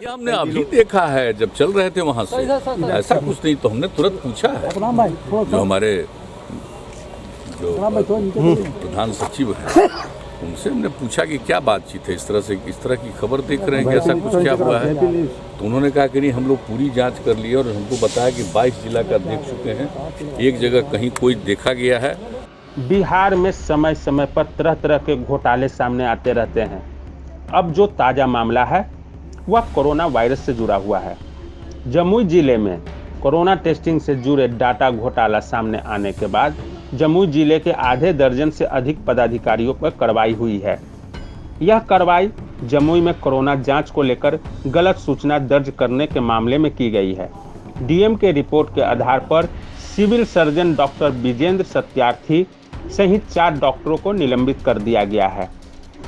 ये हमने अभी देखा है, जब चल रहे थे वहाँ से ऐसा कुछ नहीं, तो हमने तुरंत पूछा है जो हमारे प्रधान सचिव हैं उनसे हमने पूछा कि क्या बातचीत है, इस तरह की खबर देख रहे हैं कि ऐसा कुछ क्या हुआ है। तो उन्होंने कहा कि नहीं, हम लोग पूरी जांच कर लिए और हमको बताया कि 22 जिला का देख चुके हैं, एक जगह कहीं कोई देखा गया है। बिहार में समय समय पर तरह तरह के घोटाले सामने आते रहते हैं। अब जो ताज़ा मामला है वह कोरोना वायरस से जुड़ा हुआ है। जमुई जिले में कोरोना टेस्टिंग से जुड़े डाटा घोटाला सामने आने के बाद जमुई जिले के आधे दर्जन से अधिक पदाधिकारियों पर कार्रवाई हुई है। यह कार्रवाई जमुई में कोरोना जांच को लेकर गलत सूचना दर्ज करने के मामले में की गई है। डीएम के रिपोर्ट के आधार पर civil surgeon doctor Vijendra Satyarthi सहित 4 डॉक्टरों को निलंबित कर दिया गया है।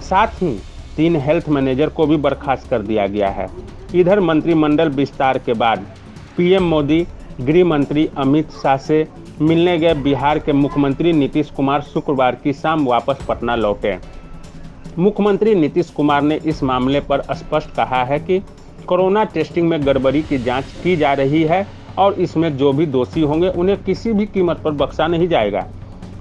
साथ ही 3 हेल्थ मैनेजर को भी बर्खास्त कर दिया गया है। इधर मंत्रिमंडल विस्तार के बाद पीएम मोदी गृह मंत्री अमित शाह से मिलने गए बिहार के मुख्यमंत्री नीतीश कुमार शुक्रवार की शाम वापस पटना लौटे। मुख्यमंत्री नीतीश कुमार ने इस मामले पर स्पष्ट कहा है कि कोरोना टेस्टिंग में गड़बड़ी की जांच की जा रही है और इसमें जो भी दोषी होंगे उन्हें किसी भी कीमत पर बख्शा नहीं जाएगा।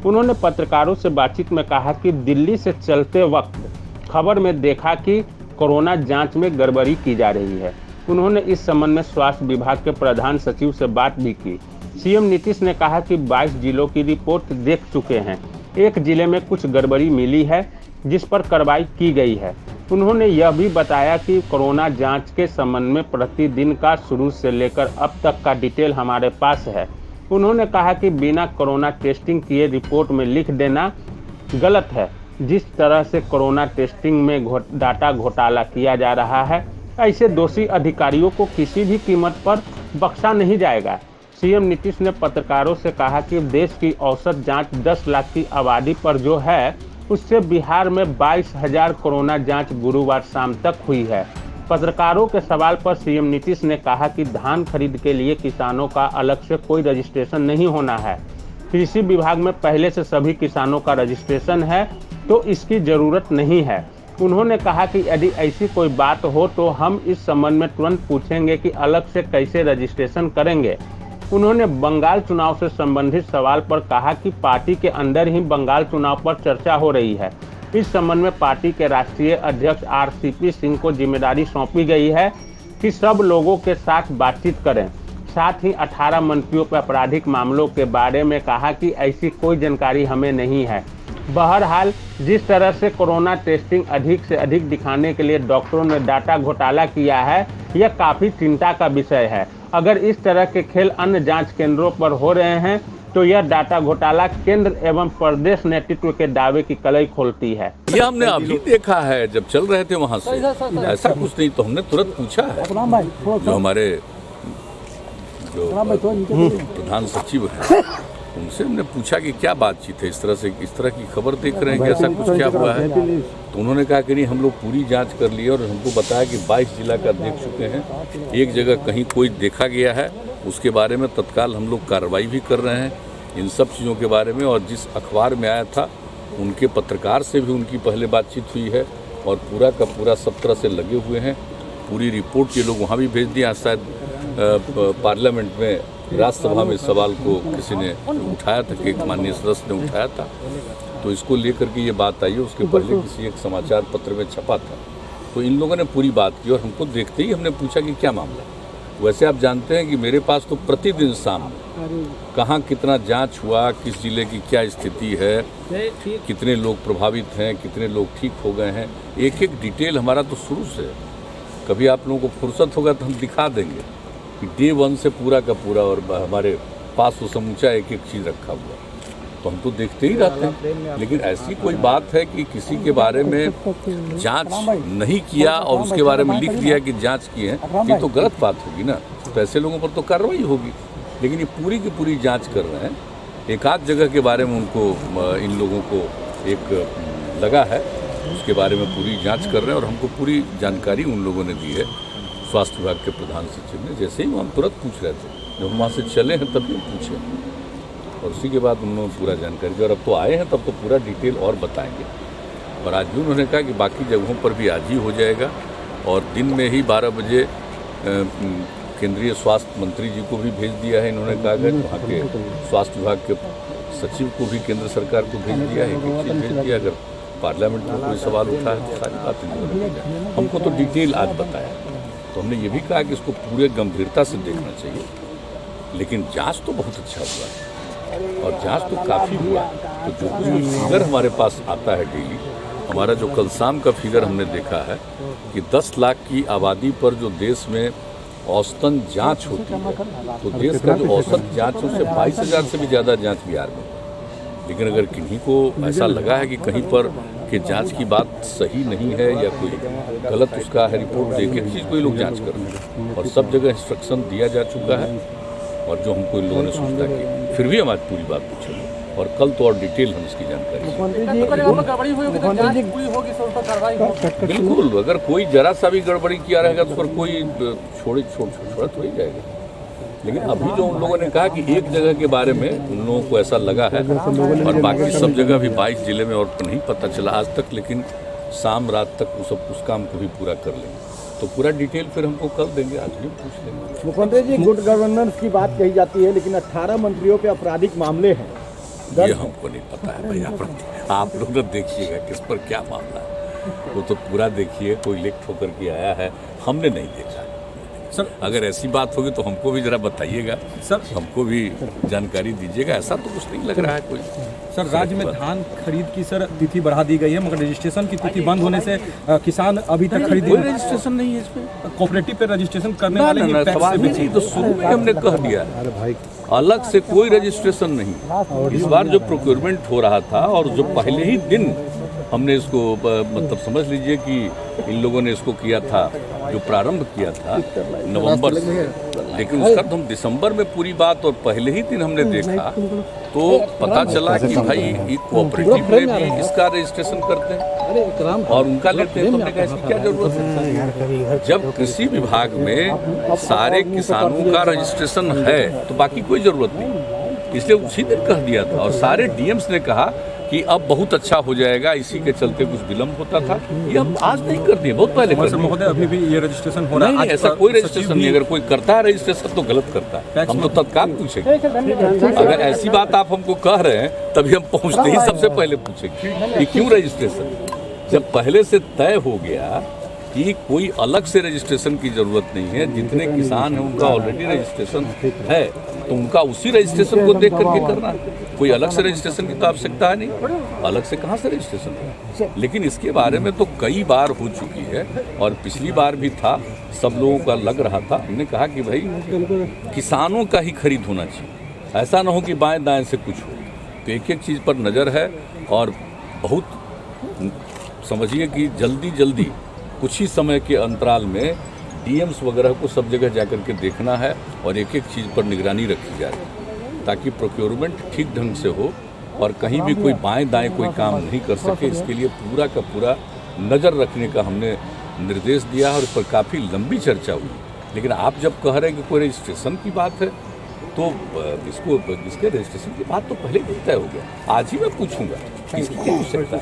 उन्होंने पत्रकारों से बातचीत में कहा कि दिल्ली से चलते वक्त खबर में देखा कि कोरोना जांच में गड़बड़ी की जा रही है। उन्होंने इस संबंध में स्वास्थ्य विभाग के प्रधान सचिव से बात भी की। सीएम नीतीश ने कहा कि 22 जिलों की रिपोर्ट देख चुके हैं, एक जिले में कुछ गड़बड़ी मिली है जिस पर कार्रवाई की गई है। उन्होंने यह भी बताया कि कोरोना जांच के संबंध में प्रतिदिन का शुरू से लेकर अब तक का डिटेल हमारे पास है। उन्होंने कहा कि बिना कोरोना टेस्टिंग किए रिपोर्ट में लिख देना गलत है। जिस तरह से कोरोना टेस्टिंग में डाटा घोटाला किया जा रहा है, ऐसे दोषी अधिकारियों को किसी भी कीमत पर बख्शा नहीं जाएगा। सीएम नीतीश ने पत्रकारों से कहा कि देश की औसत जांच 10 लाख की आबादी पर जो है, उससे बिहार में 22,000 कोरोना जांच गुरुवार शाम तक हुई है। पत्रकारों के सवाल पर सीएम नीतीश ने कहा कि धान खरीद के लिए किसानों का अलग से कोई रजिस्ट्रेशन नहीं होना है। कृषि विभाग में पहले से सभी किसानों का रजिस्ट्रेशन है, तो इसकी जरूरत नहीं है। उन्होंने कहा कि यदि ऐसी कोई बात हो तो हम इस संबंध में तुरंत पूछेंगे कि अलग से कैसे रजिस्ट्रेशन करेंगे। उन्होंने बंगाल चुनाव से संबंधित सवाल पर कहा कि पार्टी के अंदर ही बंगाल चुनाव पर चर्चा हो रही है। इस संबंध में पार्टी के राष्ट्रीय अध्यक्ष आरसीपी सिंह को जिम्मेदारी सौंपी गई है कि सब लोगों के साथ बातचीत करें। साथ ही 18 मंत्रियों पर आपराधिक मामलों के बारे में कहा कि ऐसी कोई जानकारी हमें नहीं है। बहरहाल जिस तरह से कोरोना टेस्टिंग अधिक से अधिक दिखाने के लिए डॉक्टरों ने डाटा घोटाला किया है, यह काफ़ी चिंता का विषय है। अगर इस तरह के खेल अन्य जांच केंद्रों पर हो रहे हैं तो यह डाटा घोटाला केंद्र एवं प्रदेश नेतृत्व के दावे की कलई खोलती है। ये हमने अभी देखा है, जब चल रहे थे वहाँ से ऐसा कुछ नहीं, तो हमने तुरंत पूछा है जो हमारे प्रधान सचिव हैं उनसे हमने पूछा कि क्या बातचीत है, इस तरह की खबर देख रहे हैं कि ऐसा कुछ क्या हुआ है। तो उन्होंने कहा कि नहीं, हम लोग पूरी जांच कर लिए और हमको बताया कि 22 जिला का देख चुके हैं, एक जगह कहीं कोई देखा गया है, उसके बारे में तत्काल हम लोग कार्रवाई भी कर रहे हैं इन सब चीज़ों के बारे में। और जिस अखबार में आया था उनके पत्रकार से भी उनकी पहले बातचीत हुई है और पूरा का पूरा सब तरह से लगे हुए हैं। पूरी रिपोर्ट ये लोग वहाँ भी भेज दिया। शायद पार्लियामेंट में राज्यसभा में सवाल को किसी ने उठाया था कि एक माननीय सदस्य ने उठाया था, तो इसको लेकर के ये बात आई है। उसके पहले किसी एक समाचार पत्र में छपा था। तो इन लोगों ने पूरी बात की और हमको देखते ही हमने पूछा कि क्या मामला है। वैसे आप जानते हैं कि मेरे पास तो प्रतिदिन शाम कहाँ कितना जांच हुआ, किस जिले की क्या स्थिति है, कितने लोग प्रभावित हैं, कितने लोग ठीक हो गए हैं, एक एक डिटेल हमारा तो शुरू से है। कभी आप लोगों को फुर्सत होगा तो हम दिखा देंगे कि डे 1 से पूरा का पूरा, और हमारे पास वो समूचा एक एक चीज़ रखा हुआ, तो हम तो देखते ही रहते हैं। लेकिन ऐसी कोई बात है कि किसी के बारे में जांच नहीं किया और उसके बारे में लिख दिया कि जांच की है, ये तो गलत बात होगी ना। तो ऐसे लोगों पर तो कार्रवाई होगी। लेकिन ये पूरी की पूरी जांच कर रहे हैं। एक आध जगह के बारे में उनको, इन लोगों को एक लगा है, उसके बारे में पूरी जांच कर रहे हैं और हमको पूरी जानकारी उन लोगों ने दी है, स्वास्थ्य विभाग के प्रधान सचिव ने। जैसे ही हम तुरंत पूछ रहे थे, जब हम वहाँ से चले हैं तभी पूछे और उसी के बाद उन्होंने पूरा जानकारी दी। और अब तो आए हैं तब तो पूरा डिटेल और बताएंगे। और आज भी उन्होंने कहा कि बाकी जगहों पर भी आज ही हो जाएगा और दिन में ही 12 बजे केंद्रीय स्वास्थ्य मंत्री जी को भी भेज दिया है। इन्होंने कहा कि वहाँ के स्वास्थ्य विभाग के सचिव को भी केंद्र सरकार को भेज दिया है, एक चीज़ भेज दिया। अगर पार्लियामेंट में कोई सवाल उठा है तो सारी बातें इन्होंने हमको तो डिटेल आज बताया। तो हमने ये भी कहा कि इसको पूरे गंभीरता से देखना चाहिए, लेकिन जांच तो बहुत अच्छा हुआ है और जांच तो काफ़ी हुआ है। तो जो फिगर हमारे पास आता है डेली, हमारा जो कल शाम का फिगर हमने देखा है कि 10 लाख की आबादी पर जो देश में औसतन जांच होती है, तो देश का जो औसत जांच है उससे 22,000 से भी ज़्यादा जांच बिहार में। लेकिन अगर किन्हीं को ऐसा लगा है कि कहीं पर कि जांच की बात सही नहीं है या कोई गलत उसका है रिपोर्ट देख के चीज़ कोई लोग जांच कर रहे हैं और सब जगह इंस्ट्रक्शन दिया जा चुका है। और जो हमको इन लोगों ने सूचना की, फिर भी हम आज पूरी बात पूछेंगे और कल तो और डिटेल हम इसकी जानकारी। बिल्कुल, अगर कोई जरा सा भी गड़बड़ी किया रहेगा तो पर कोई छोड़ा तो ही जाएगा। लेकिन अभी जो उन लोगों ने कहा कि एक जगह के बारे में उन लोगों को ऐसा लगा है और बाकी सब जगह भी 22 जिले में और नहीं पता चला आज तक, लेकिन शाम रात तक उस काम को भी पूरा कर लेंगे। तो पूरा डिटेल फिर हमको कल देंगे, आज भी पूछ लेंगे। मुख्यमंत्री जी, गुड गवर्नेंस की बात कही जाती है, लेकिन 18 मंत्रियों पे आपराधिक मामले हैं। ये हमको नहीं पता है भाई, आप लोग तो देखिएगा किस पर क्या मामला है, वो तो पूरा देखिए। कोई लेख ठोकर के आया है, हमने नहीं देखा सर। अगर ऐसी बात होगी तो हमको भी जरा बताइएगा सर, हमको भी जानकारी दीजिएगा। ऐसा तो कुछ नहीं लग रहा है कोई। सर, राज्य में धान खरीद की सर तिथि बढ़ा दी गई है, मगर रजिस्ट्रेशन की तिथि बंद होने से किसान अभी तक खरीद कोई रजिस्ट्रेशन नहीं है इसमें। कोऑपरेटिव पे रजिस्ट्रेशन करने वाले सवाल भी नहीं, तो शुरू में हमने कह दिया अलग से कोई रजिस्ट्रेशन नहीं। इस बार जो प्रोक्योरमेंट हो रहा था और जो पहले ही दिन हमने इसको मतलब समझ लीजिए कि इन लोगों ने इसको किया था, जो प्रारंभ किया था नवंबर से, लेकिन उसका तो हम दिसंबर में पूरी बात और पहले ही दिन हमने देखा तो पता चला कि भाई ये कोऑपरेटिव में भी इसका रजिस्ट्रेशन करते हैं और उनका लेते हैं। तो हमने कहा इसकी क्या जरूरत है? जब कृषि विभाग में सारे किसानों का रजिस्ट्रेशन है तो बाकी कोई जरूरत नहीं, इसलिए उसी दिन कह दिया था। और सारे डीएम्स ने कहा कि अब बहुत अच्छा हो जाएगा, इसी के चलते कुछ विलम्ब होता था। ये हम आज नहीं कर दिए, बहुत पहले कर दिए। महोदय, अभी भी ये रजिस्ट्रेशन हो रहा है? नहीं, ऐसा कोई रजिस्ट्रेशन नहीं। अगर कोई करता है रजिस्ट्रेशन तो गलत करता है, हम तो तत्काल पूछेंगे। अगर ऐसी बात आप हमको कह रहे हैं तभी हम पहुंचते ही सबसे पहले पूछेंगे कि क्यों रजिस्ट्रेशन। जब पहले से तय हो गया कि कोई अलग से रजिस्ट्रेशन की जरूरत नहीं है, जितने किसान हैं उनका ऑलरेडी रजिस्ट्रेशन है, तो उनका उसी रजिस्ट्रेशन को देख करके करना। कोई अलग से रजिस्ट्रेशन की तो आवश्यकता है नहीं, अलग से कहाँ से रजिस्ट्रेशन है। लेकिन इसके बारे में तो कई बार हो चुकी है और पिछली बार भी था, सब लोगों का लग रहा था। हमने कहा कि भाई किसानों का ही खरीद होना चाहिए, ऐसा ना हो कि बाएं दाएं से कुछ हो। तो एक एक चीज़ पर नज़र है और बहुत समझिए कि जल्दी कुछ ही समय के अंतराल में डीएम्स वगैरह को सब जगह जाकर के देखना है और एक एक चीज़ पर निगरानी रखी जाए ताकि प्रोक्योरमेंट ठीक ढंग से हो और कहीं भी कोई बाएं दाएं कोई काम नहीं कर सके। इसके लिए पूरा का पूरा नज़र रखने का हमने निर्देश दिया और इस पर काफ़ी लंबी चर्चा हुई। लेकिन आप जब कह रहे हैं कि कोई रजिस्ट्रेशन की बात है तो इसके रजिस्ट्रेशन की बात तो पहले ही तय हो गया। आज ही मैं पूछूंगा इसकी क्या आवश्यकता है।